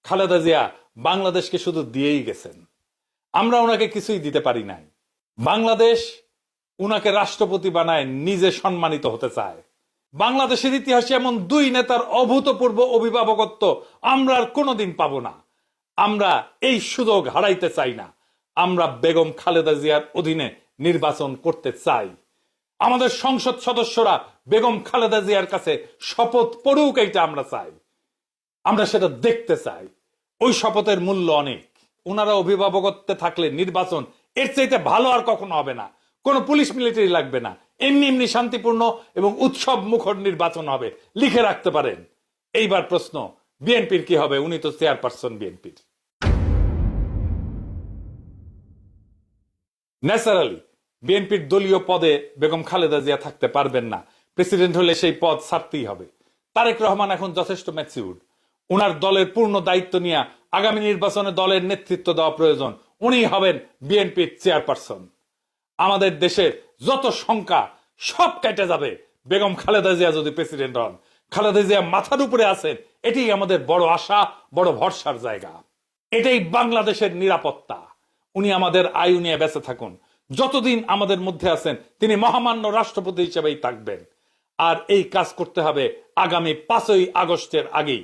খালেদা জিয়া বাংলাদেশকে শুধু দিয়েই গেছেন, আমরা ওনাকে কিছুই দিতে পারি নাই। বাংলাদেশ উনাকে রাষ্ট্রপতি বানায় নিজে সম্মানিত হতে চায়। বাংলাদেশের ইতিহাসে এমন দুই নেতার অভূতপূর্ব অভিভাবকত্ব আমরা আর কোনোদিন পাবো না। আমরা এই সুযোগ হারাইতে চাই না। আমরা বেগম খালেদা জিয়ার অধীনে নির্বাচন করতে চাই। আমাদের সংসদ সদস্যরা বেগম খালেদা জিয়ার কাছে শপথ পড়ুক, এইটা আমরা চাই। আমরা সেটা দেখতে চাই। ওই শপথের মূল্য অনেক। ওনারা অভিভাবকত্বে থাকলে নির্বাচন এর চাইতে ভালো আর কখনো হবে না। কোনো পুলিশ মিলিটারি লাগবে না, এমনি এমনি শান্তিপূর্ণ এবং উৎসব মুখর নির্বাচন হবে, লিখে রাখতে পারেন। এইবার প্রশ্ন, বিএনপির কি হবে? উনি তো চেয়ারপারসন বিএনপির। ন্যাচারালি বিএনপির দলীয় পদে বেগম খালেদা জিয়া থাকতে পারবেন না। প্রেসিডেন্ট হলে সেই পদ ছাড়তেই হবে। তারেক রহমান এখন যথেষ্ট ম্যাচিউরড। উনার দলের পূর্ণ দায়িত্ব নিয়ে আগামী নির্বাচনে দলের নেতৃত্ব দেওয়া প্রয়োজন। উনি হবেন বিএনপির চেয়ারপারসন। আমাদের দেশের যত শঙ্কা সব কেটে যাবে বেগম খালেদা জিয়া যদি প্রেসিডেন্ট হন। খালেদা জিয়া মাথার উপরে আছেন, এটাই আমাদের বড় আশা, বড় ভরসার জায়গা। এটাই বাংলাদেশের নিরাপত্তা। উনি আমাদের আয়ু নিয়ে বেঁচে থাকুন। যতদিন আমাদের মধ্যে আছেন তিনি মহামান্য রাষ্ট্রপতি হিসেবেই থাকবেন। আর এই কাজ করতে হবে আগামী 5ই আগস্টের আগেই।